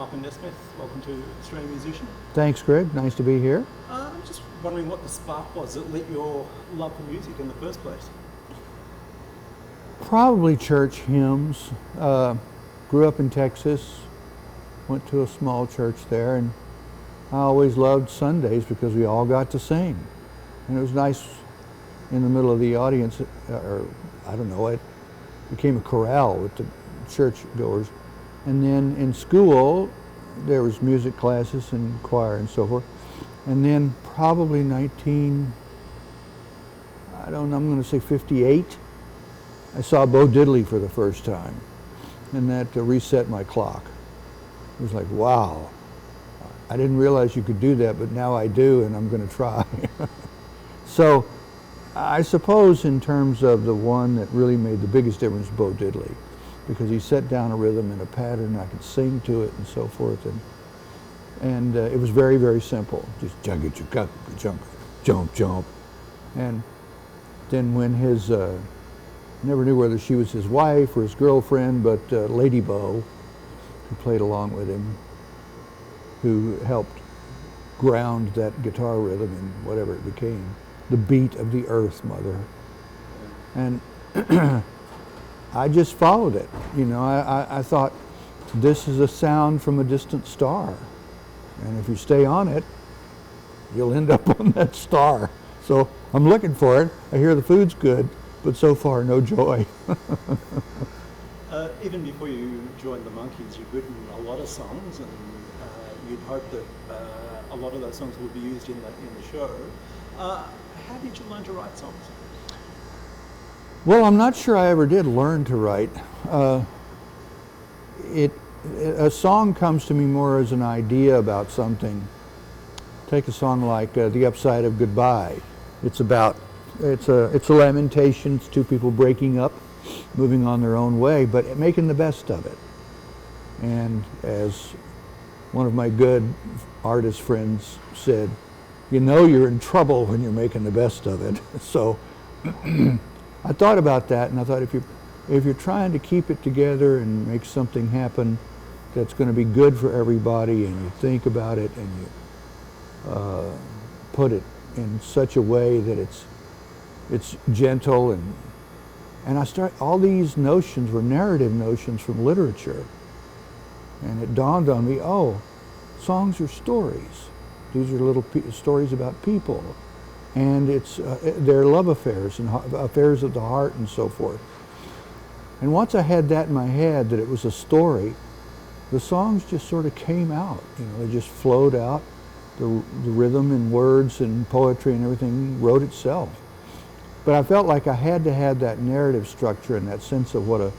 Malcolm Nesmith. Welcome to Australian Musician. Thanks, Greg. Nice to be here. I'm just wondering what the spark was that lit your love for music in the first place. Probably church hymns. Grew up in Texas, went to a small church there, and I always loved Sundays because we all got to sing. And it was nice in the middle of the audience, or I don't know, it became a chorale with the church goers. And then in school, there was music classes and choir and so forth. And then probably I'm going to say 58, I saw Bo Diddley for the first time. And that reset my clock. It was like, wow, I didn't realize you could do that, but now I do, and I'm going to try. So I suppose in terms of the one that really made the biggest difference, Bo Diddley, because he set down a rhythm and a pattern, I could sing to it and so forth, and it was very, very simple, just jump, jump, jump. And then when his, never knew whether she was his wife or his girlfriend, but Lady Bo, who played along with him, who helped ground that guitar rhythm in whatever it became, the beat of the earth, mother. And I just followed it. You know, I thought, this is a sound from a distant star. And if you stay on it, you'll end up on that star. So I'm looking for it. I hear the food's good, but so far, no joy. Even before you joined the Monkees, you'd written a lot of songs, and you'd hoped that a lot of those songs would be used in the show. How did you learn to write songs? Well, I'm not sure I ever did learn to write. A song comes to me more as an idea about something. Take a song like "The Upside of Goodbye." It's a lamentation. It's two people breaking up, moving on their own way, but making the best of it. And as one of my good artist friends said, you know you're in trouble when you're making the best of it. So I thought about that, and I thought if you're trying to keep it together and make something happen that's going to be good for everybody, and you think about it and you put it in such a way that it's gentle, and all these notions were narrative notions from literature, and it dawned on me, oh, songs are stories. These are little stories about people, and they're love affairs and affairs of the heart and so forth. And once I had that in my head, that it was a story, the songs just sort of came out. You know, they just flowed out. The rhythm and words and poetry and everything wrote itself. But I felt like I had to have that narrative structure and that sense of what a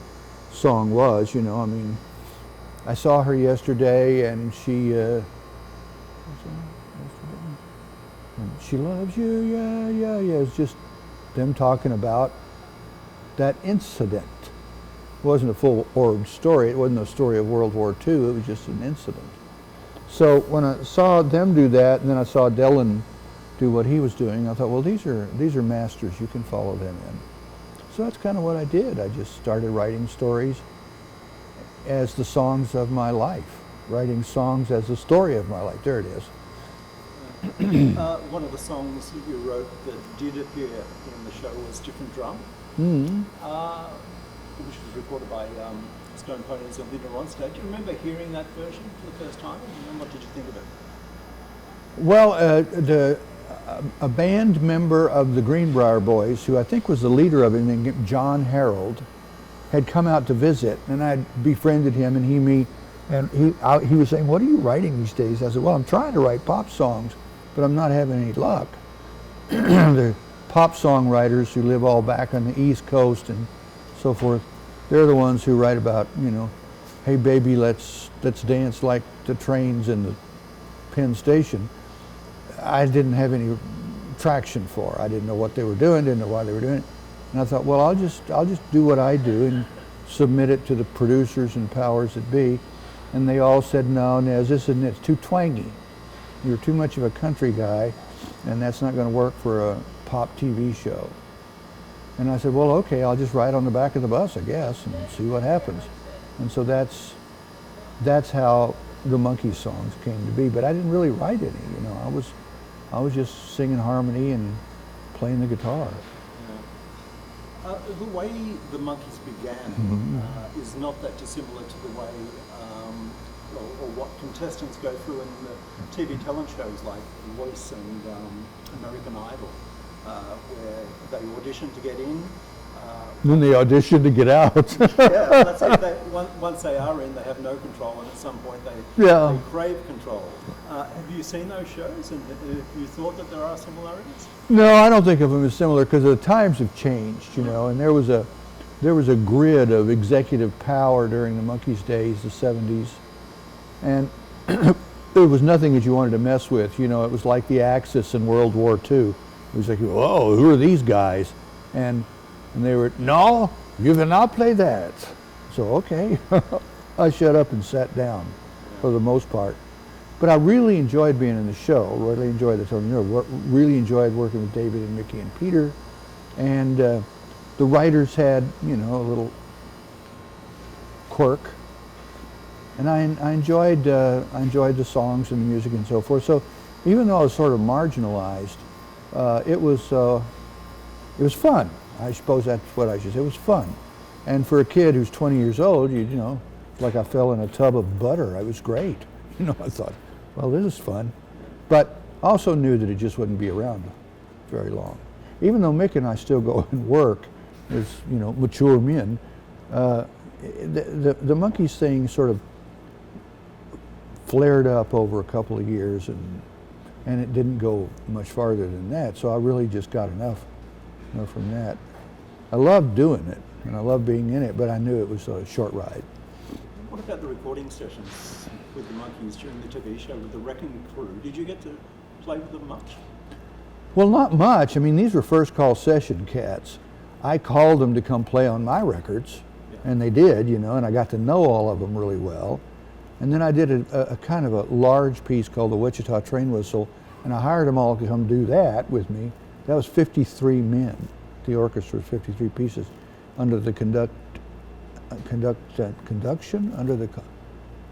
song was. You know, I mean, I saw her yesterday, and she loves you, yeah, yeah, yeah. It's just them talking about that incident. It wasn't a full org story. It wasn't a story of World War II. It was just an incident. So when I saw them do that, and then I saw Dylan do what he was doing, I thought, well, these are masters. You can follow them in. So that's kind of what I did. I just started writing stories as the songs of my life, writing songs as the story of my life. There it is. One of the songs that you wrote that did appear in the show was Different Drum, which was recorded by Stone Ponies and Linda Ronstadt. Do you remember hearing that version for the first time, and what did you think of it? Well, a band member of the Greenbrier Boys, who I think was the leader of it, named John Harold, had come out to visit, and I befriended him, and he was saying, "What are you writing these days?" I said, "Well, I'm trying to write pop songs, but I'm not having any luck." The pop songwriters who live all back on the East Coast and so forth, they're the ones who write about, you know, hey baby, let's dance like the trains in the Penn Station. I didn't have any traction for. I didn't know what they were doing, didn't know why they were doing it. And I thought, well, I'll just do what I do and submit it to the producers and powers that be. And they all said, no, Nez, it's too twangy. You're too much of a country guy, and that's not going to work for a pop TV show. And I said, well, okay, I'll just ride on the back of the bus, I guess, and see what happens. And so that's how the Monkees songs came to be. But I didn't really write any. I was just singing harmony and playing the guitar. The way the Monkees began is not that dissimilar to the way, or what contestants go through in the TV talent shows like The Voice and American Idol, where they audition to get in. Then they audition to get out. Yeah, that's it. Once they are in, they have no control, and at some point they crave control. Have you seen those shows, and have you thought that there are similarities? No, I don't think of them as similar because the times have changed, and there was a grid of executive power during the Monkees days, the 70s, and there was nothing that you wanted to mess with. It was like the Axis in World War II. It was like, whoa, who are these guys? And they were, no, you cannot play that. So, okay. I shut up and sat down for the most part. But I really enjoyed being in the show, really enjoyed the television, really enjoyed working with David and Mickey and Peter. And the writers had, a little quirk. And I enjoyed the songs and the music and so forth. So even though I was sort of marginalized, it was fun. I suppose that's what I should say. It was fun. And for a kid who's 20 years old, like I fell in a tub of butter. I was great. I thought, well, this is fun. But I also knew that it just wouldn't be around very long. Even though Mick and I still go and work as, mature men, the Monkees thing sort of flared up over a couple of years, and it didn't go much farther than that. So I really just got enough from that. I loved doing it, and I loved being in it, but I knew it was a short ride. What about the recording sessions with the Monkees during the TV show with the Wrecking Crew? Did you get to play with them much? Well, not much. I mean, these were first call session cats. I called them to come play on my records, and they did, and I got to know all of them really well. And then I did a kind of a large piece called the Wichita Train Whistle, and I hired them all to come do that with me. That was 53 men. The orchestra was 53 pieces under the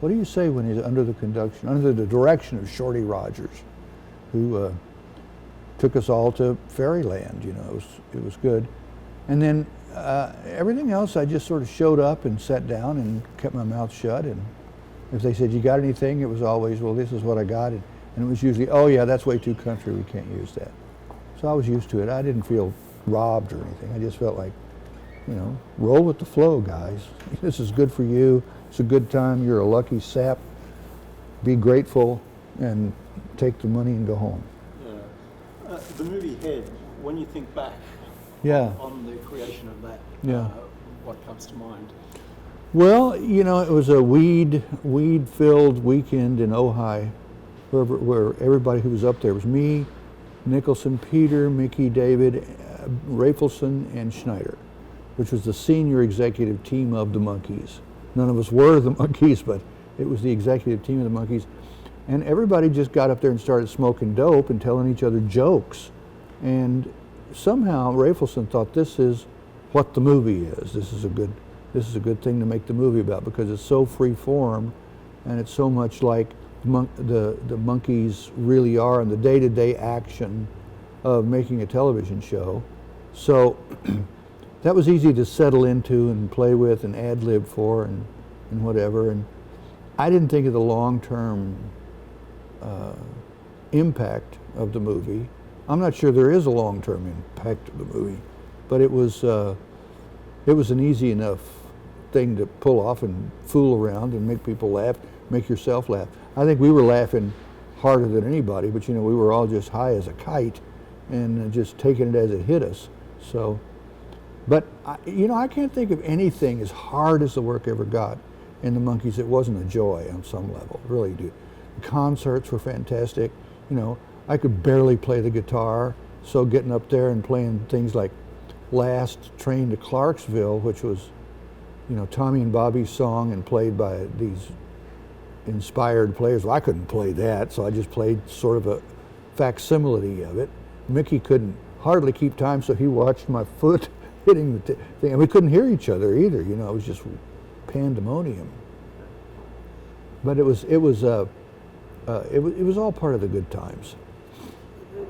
what do you say when he's under the conduction? Under the direction of Shorty Rogers, who took us all to Fairyland. It was good. And then everything else, I just sort of showed up and sat down and kept my mouth shut. And if they said, you got anything? It was always, well, this is what I got. And it was usually, oh yeah, that's way too country, we can't use that. So I was used to it. I didn't feel robbed or anything. I just felt like, roll with the flow, guys. This is good for you. It's a good time. You're a lucky sap. Be grateful and take the money and go home. Yeah. The movie Head, when you think back on the creation of that, what comes to mind? Well, it was a weed-filled weekend in Ojai, where everybody who was up there was me, Nicholson, Peter, Mickey, David, Rafelson, and Schneider, which was the senior executive team of the Monkees. None of us were the Monkees, but it was the executive team of the Monkees. And everybody just got up there and started smoking dope and telling each other jokes. And somehow Rafelson thought, this is what the movie is. This is a good thing to make the movie about, because it's so free form and it's so much like the Monkees really are in the day-to-day action of making a television show. So that was easy to settle into and play with and ad-lib for and whatever. And I didn't think of the long-term impact of the movie. I'm not sure there is a long-term impact of the movie, but it was an easy enough thing to pull off and fool around and make people laugh, make yourself laugh. I think we were laughing harder than anybody, but we were all just high as a kite and just taking it as it hit us. So, but I can't think of anything as hard as the work ever got in the Monkees. It wasn't a joy on some level, really. The concerts were fantastic. I could barely play the guitar, so getting up there and playing things like Last Train to Clarksville, which was, Tommy and Bobby's song and played by these inspired players. Well, I couldn't play that, so I just played sort of a facsimile of it. Mickey couldn't hardly keep time, so he watched my foot hitting the thing. And we couldn't hear each other either, it was just pandemonium. But it was all part of the good times.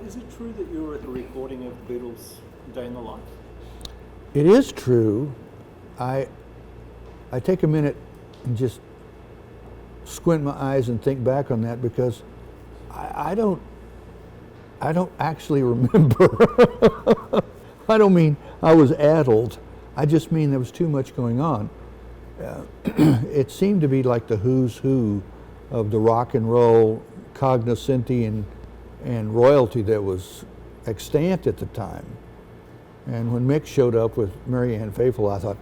Is it true that you were at the recording of the Beatles' Day in the Life? It is true. I take a minute and just squint my eyes and think back on that because I don't actually remember. I don't mean I was addled. I just mean there was too much going on. It seemed to be like the who's who of the rock and roll cognoscenti and royalty that was extant at the time. And when Mick showed up with Mary Ann Faithfull, I thought,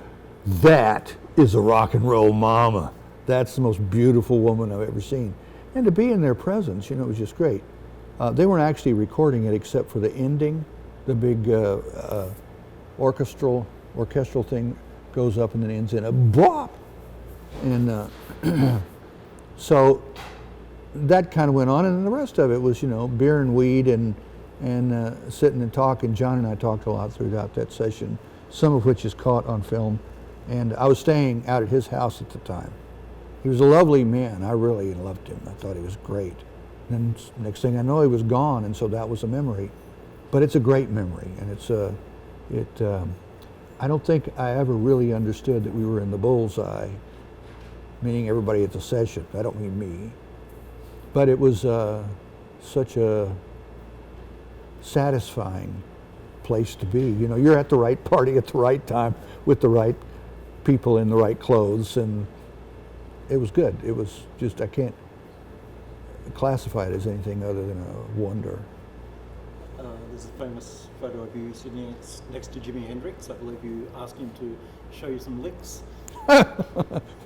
that is a rock and roll mama. That's the most beautiful woman I've ever seen. And to be in their presence, it was just great. They weren't actually recording it except for the ending, the big orchestral thing goes up and then ends in a bop. And so that kind of went on, and then the rest of it was, beer and weed and sitting and talking. John and I talked a lot throughout that session, some of which is caught on film. And I was staying out at his house at the time. He was a lovely man. I really loved him. I thought he was great. And next thing I know, he was gone, and so that was a memory. But it's a great memory, and I don't think I ever really understood that we were in the bullseye, meaning everybody at the session. I don't mean me. But it was such a satisfying place to be. You're at the right party at the right time with the right people in the right clothes, and it was good. It was just, I can't classify it as anything other than a wonder. There's a famous photo of you sitting next to Jimi Hendrix. I believe you asked him to show you some licks.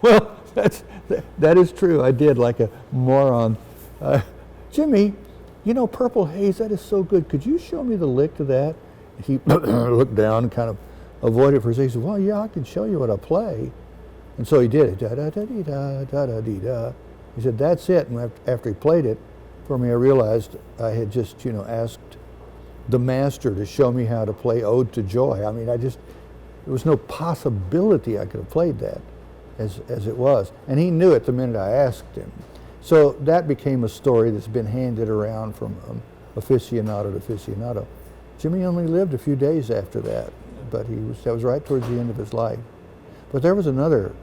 Well, that is true. I did, like a moron. Jimmy, Purple Haze, that is so good. Could you show me the lick to that? He looked down and kind of avoided it for a second. He said, well, yeah, I can show you what I play. And so he did it. Da-da-da-dee-da, da-da-dee-da. He said, that's it. And after he played it for me, I realized I had just, asked the master to show me how to play Ode to Joy. I mean, there was no possibility I could have played that as it was. And he knew it the minute I asked him. So that became a story that's been handed around from aficionado to aficionado. Jimmy only lived a few days after that, but that was right towards the end of his life. But there was another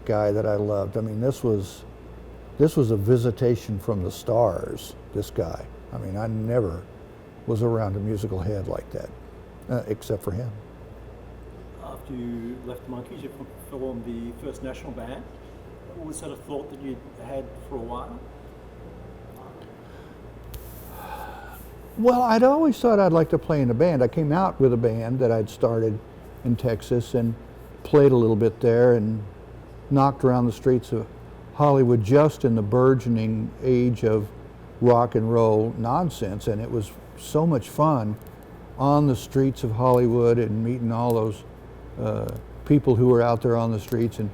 guy that I loved. I mean, this was a visitation from the stars, this guy. I mean, I never was around a musical head like that, except for him. After you left the Monkees, you formed the first national band. Was that a thought that you'd had for a while? Well, I'd always thought I'd like to play in a band. I came out with a band that I'd started in Texas and played a little bit there and knocked around the streets of Hollywood just in the burgeoning age of rock and roll nonsense, and it was so much fun on the streets of Hollywood and meeting all those people who were out there on the streets. And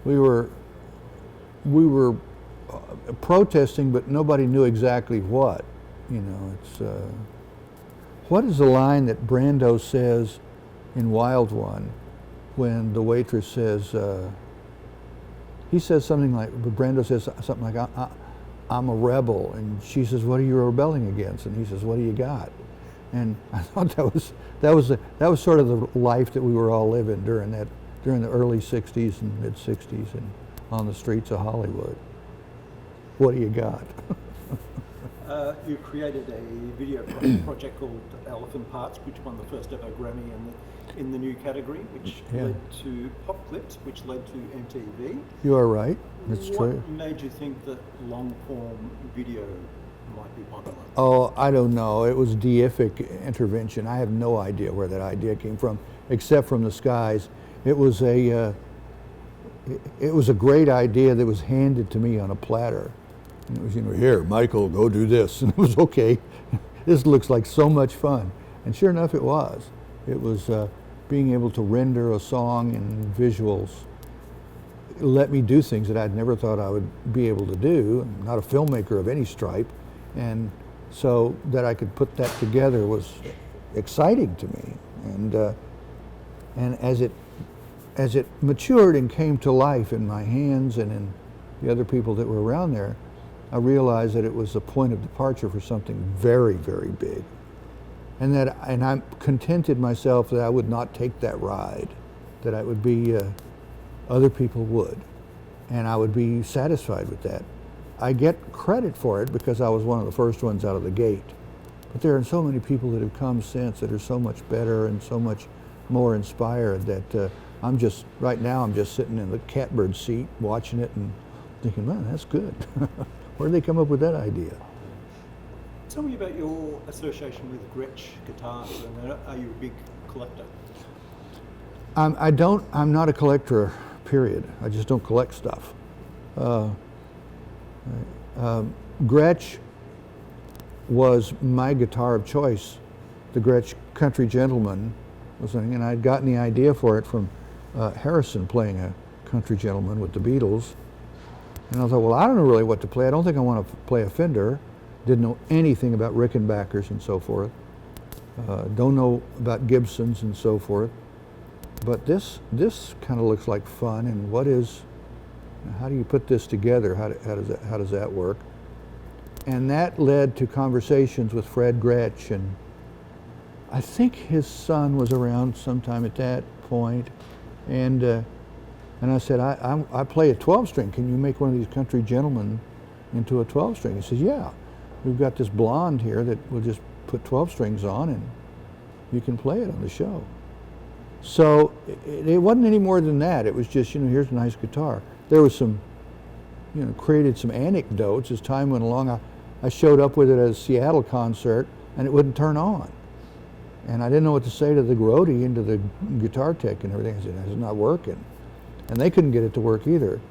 we were protesting, but nobody knew exactly what. It's what is the line that Brando says in Wild One when the waitress says, he says something like, Brando says something like, I'm a rebel, and she says, what are you rebelling against? And he says, what do you got? And I thought that was sort of the life that we were all living during the early '60s and mid '60s and on the streets of Hollywood. What do you got? You created a video project called Elephant Parts, which won the first ever Grammy in the new category, which led to Pop Clips, which led to MTV. You are right. That's true. What made you think that long-form video might be popular? Oh, I don't know. It was deific intervention. I have no idea where that idea came from, except from the skies. It was a great idea that was handed to me on a platter. And it was, here, Michael, go do this. And it was okay. This looks like so much fun. And sure enough, it was. It was being able to render a song in visuals. It let me do things that I'd never thought I would be able to do. I'm not a filmmaker of any stripe. And so that I could put that together was exciting to me. And as it matured and came to life in my hands and the other people that were around there, I realized that it was a point of departure for something very, very big. And I contented myself that I would not take that ride, that I would be, other people would, and I would be satisfied with that. I get credit for it because I was one of the first ones out of the gate. But there are so many people that have come since that are so much better and so much more inspired that right now I'm just sitting in the catbird seat watching it and thinking, man, that's good. Where did they come up with that idea? Tell me about your association with Gretsch guitars, and are you a big collector? I'm not a collector, period. I just don't collect stuff. Gretsch was my guitar of choice. The Gretsch Country Gentleman was, and I'd gotten the idea for it from Harrison playing a Country Gentleman with the Beatles. And I thought, well, I don't know really what to play. I don't think I want to play a Fender. Didn't know anything about Rickenbackers and so forth. Don't know about Gibsons and so forth. But this kind of looks like fun. And how do you put this together? How does that work? And that led to conversations with Fred Gretsch, and I think his son was around sometime at that point. And I said, I play a 12-string. Can you make one of these Country Gentlemen into a 12-string? He says, yeah. We've got this blonde here that we'll just put 12 strings on and you can play it on the show. So it wasn't any more than that. It was just, here's a nice guitar. There was some, created some anecdotes as time went along. I showed up with it at a Seattle concert and it wouldn't turn on. And I didn't know what to say to the roadie and to the guitar tech and everything. I said, it's not working. And they couldn't get it to work either.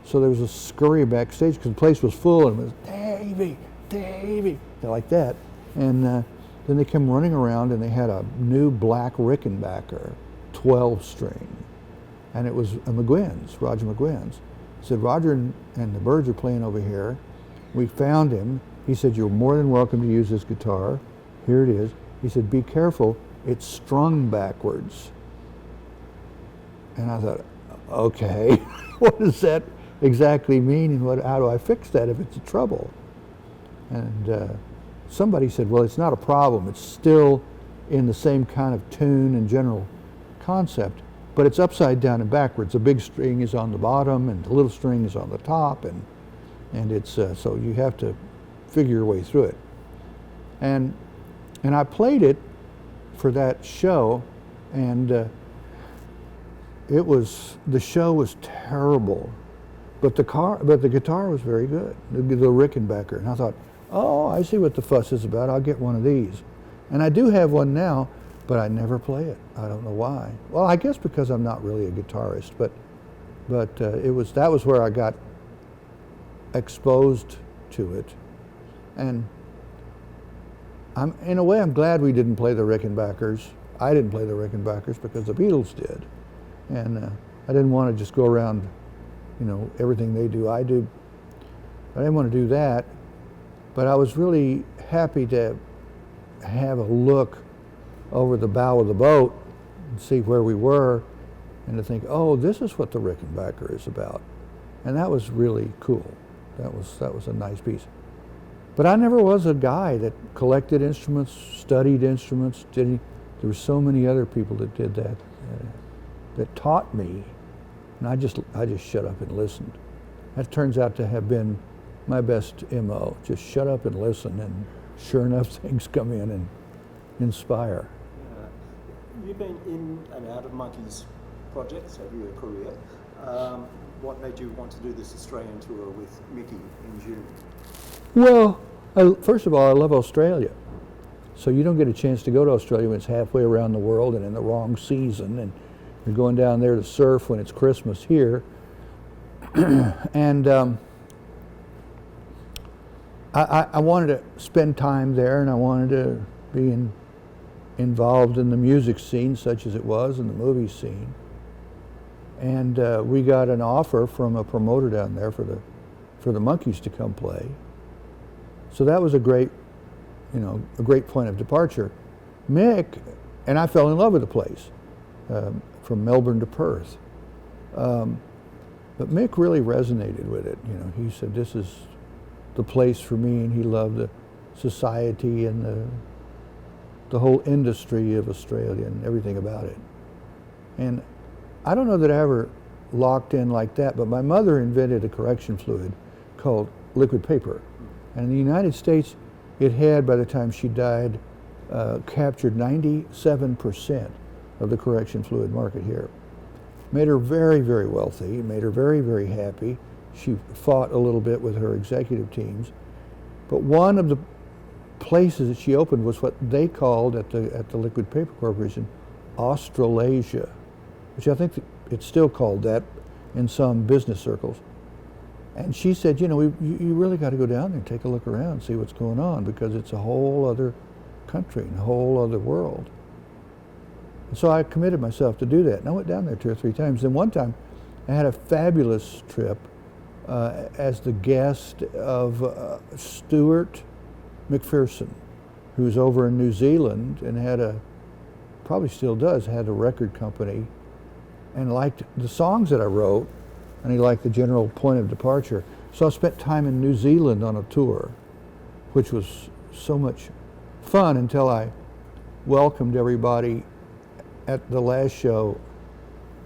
So there was a scurry backstage because the place was full and it was, Davey, like that. And then they came running around and they had a new black Rickenbacker 12-string. And it was Roger McGuinn's. I said, Roger and the Byrds are playing over here. We found him. He said, you're more than welcome to use this guitar. Here it is. He said, be careful, it's strung backwards. And I thought, okay, what does that exactly mean and how do I fix that if it's a trouble? And somebody said, well, it's not a problem. It's still in the same kind of tune and general concept, but it's upside down and backwards. The big string is on the bottom and the little string is on the top, and it's so you have to figure your way through it. And I played it for that show, and the show was terrible, but the guitar was very good, the Rickenbacker. And I thought, oh, I see what the fuss is about. I'll get one of these. And I do have one now, but I never play it. I don't know why. Well, I guess because I'm not really a guitarist, but that was where I got exposed to it. And in a way, I'm glad we didn't play the Rickenbackers. I didn't play the Rickenbackers because the Beatles did. And I didn't want to just go around, everything they do, I do. I didn't want to do that. But I was really happy to have a look over the bow of the boat and see where we were and to think, oh, this is what the Rickenbacker is about. And that was really cool. That was a nice piece. But I never was a guy that collected instruments, studied instruments. There were so many other people that did that, that taught me. And I just shut up and listened. That turns out to have been my best MO. Just shut up and listen, and sure enough, things come in and inspire. You've been in and out of Monkees projects over your career. What made you want to do this Australian tour with Mickey in June? Well, first of all, I love Australia. So you don't get a chance to go to Australia when it's halfway around the world and in the wrong season, and you're going down there to surf when it's Christmas here. And I wanted to spend time there, and I wanted to be involved in the music scene, such as it was, and the movie scene. And we got an offer from a promoter down there for the Monkees to come play. So that was a great point of departure. Mick and I fell in love with the place, from Melbourne to Perth. But Mick really resonated with it. You know, he said, this is the place for me, and he loved the society and the whole industry of Australia and everything about it. And I don't know that I ever locked in like that, but my mother invented a correction fluid called liquid paper. And in the United States, it had, by the time she died, captured 97% of the correction fluid market here. Made her very, very wealthy, made her very, very happy. She fought a little bit with her executive teams. But one of the places that she opened was what they called at the Liquid Paper Corporation, Australasia, which I think it's still called that in some business circles. And she said, you know, you really got to go down there and take a look around, see what's going on, because it's a whole other country and a whole other world. And so I committed myself to do that. And I went down there 2 or 3 times. Then one time I had a fabulous trip as the guest of Stuart McPherson, who's over in New Zealand and probably still does, had a record company and liked the songs that I wrote, and he liked the general point of departure. So I spent time in New Zealand on a tour, which was so much fun until I welcomed everybody at the last show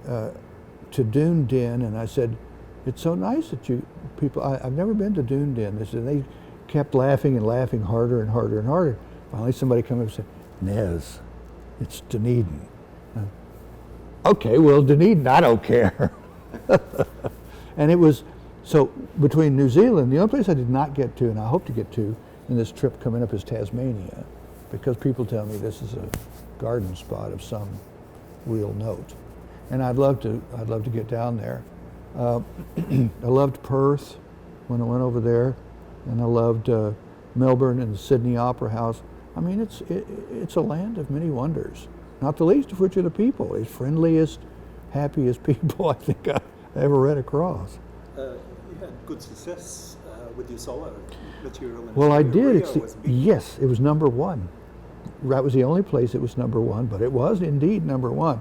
to Dunedin, and I said, it's so nice that you people, I've never been to Dunedin. They kept laughing and laughing harder and harder and harder. Finally somebody came up and said, Nez, it's Dunedin. Okay, well, Dunedin, I don't care. And it was, so between New Zealand, the only place I did not get to, and I hope to get to in this trip coming up, is Tasmania, because people tell me this is a garden spot of some real note. And I'd love to get down there. I loved Perth when I went over there, and I loved Melbourne and the Sydney Opera House. I mean, it's a land of many wonders, not the least of which are the people. It's friendliest, happiest people I think I ever ran across. You had good success with your solo material. Well, I did. Yes, it was #1. That was the only place it was #1, but it was indeed #1.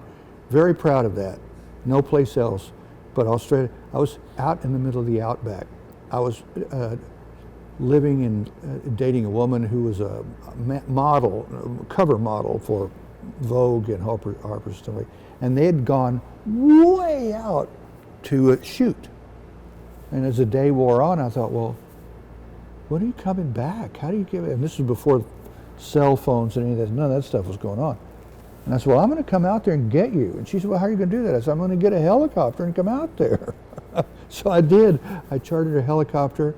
Very proud of that. No place else but Australia. I was out in the middle of the outback. I was living and dating a woman who was a model, cover model for Vogue and Harper's Stuff, and they had gone way out to shoot. And as the day wore on, I thought, well, when are you coming back? How do you give it? And this was before cell phones and any of that. None of that stuff was going on. And I said, well, I'm going to come out there and get you. And she said, well, how are you going to do that? I said, I'm going to get a helicopter and come out there. So I did. I chartered a helicopter,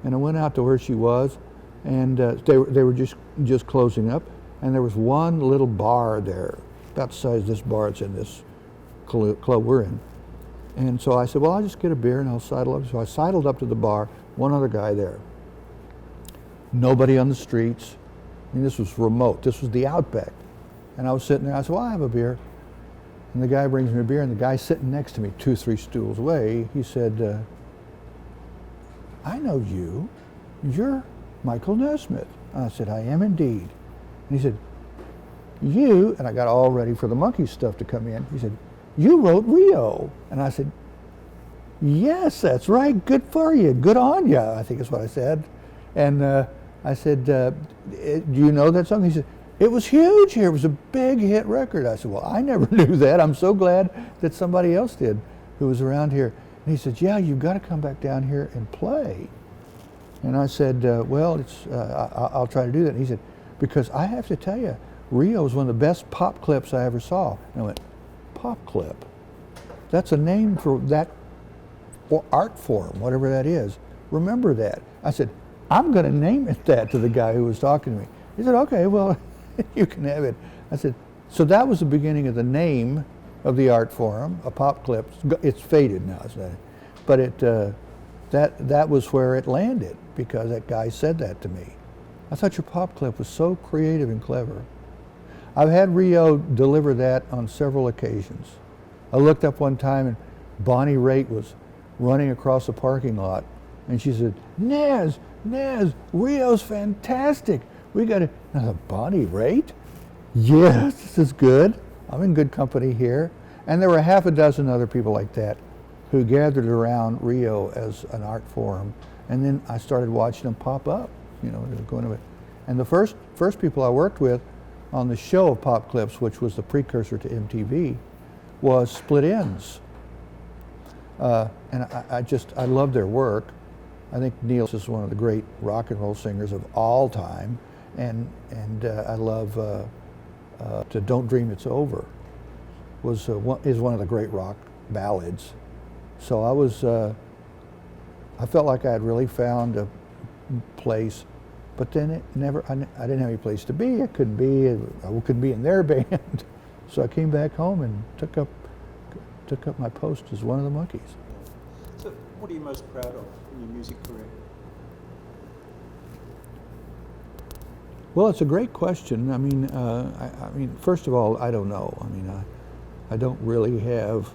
and I went out to where she was, and they were just closing up, and there was one little bar there, about the size of this bar that's in this club we're in. And so I said, well, I'll just get a beer and I'll sidle up. So I sidled up to the bar, one other guy there. Nobody on the streets. I mean, this was remote. This was the outback. And I was sitting there, I said, well, I have a beer. And the guy brings me a beer, and the guy sitting next to me, 2 or 3 stools away, he said, I know you. You're Michael Nesmith. And I said, I am indeed. And he said, you, and I got all ready for the Monkees stuff to come in. He said, you wrote Rio. And I said, yes, that's right. Good for you. Good on you, I think is what I said. And I said, do you know that song? He said, it was huge here. It was a big hit record. I said, well, I never knew that. I'm so glad that somebody else did who was around here. And he said, yeah, you've got to come back down here and play. And I said, well, I'll try to do that. And he said, because I have to tell you, Rio is one of the best pop clips I ever saw. And I went, pop clip? That's a name for that art form, whatever that is. Remember that. I said, I'm going to name it that to the guy who was talking to me. He said, okay, well, you can have it. I said, so that was the beginning of the name of the art form, a pop clip. It's faded now, isn't it? But that was where it landed, because that guy said that to me. I thought your pop clip was so creative and clever. I've had Rio deliver that on several occasions. I looked up one time and Bonnie Raitt was running across the parking lot, and she said, Nez, Rio's fantastic. We got to, I thought, Bonnie Raitt? Yes, this is good. I'm in good company here. And there were half a dozen other people like that who gathered around Rio as an art forum, and then I started watching them pop up. You know, they were going to it. And the first people I worked with on the show of Pop Clips, which was the precursor to MTV, was Split Enz. And I love their work. I think Neil is one of the great rock and roll singers of all time, and I love to Don't Dream It's Over is one of the great rock ballads. So I felt like I had really found a place, but then I didn't have any place to be. I couldn't be in their band. So I came back home and took up my post as one of the Monkees. So what are you most proud of in your music career? Well, it's a great question. I mean, first of all, I don't know. I mean, I don't really have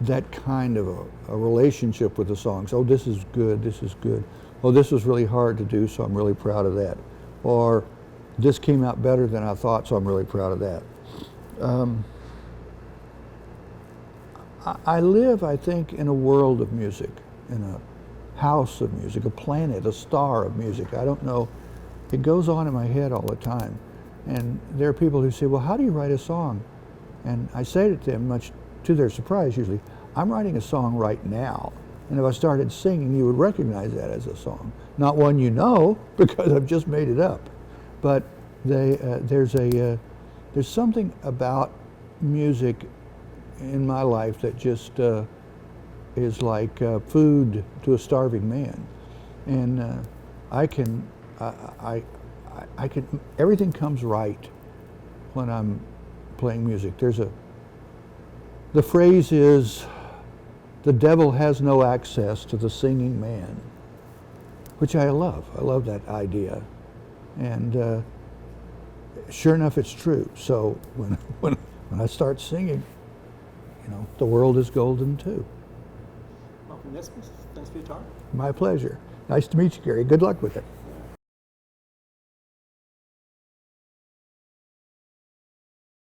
that kind of a relationship with the songs. Oh, this is good, this is good. Oh, this was really hard to do, so I'm really proud of that. Or this came out better than I thought, so I'm really proud of that. I live, I think, in a world of music, in a house of music, a planet, a star of music. I don't know. It goes on in my head all the time. And there are people who say, well, how do you write a song? And I say to them, much to their surprise usually, I'm writing a song right now. And if I started singing, you would recognize that as a song. Not one you know, because I've just made it up. But there's something about music in my life that just is like food to a starving man. And I can, everything comes right when I'm playing music. The phrase is, the devil has no access to the singing man, which I love. I love that idea. And sure enough, it's true. So when I start singing, you know, the world is golden too. Welcome, Nesmith. Thanks for your time. My pleasure. Nice to meet you, Gary. Good luck with it.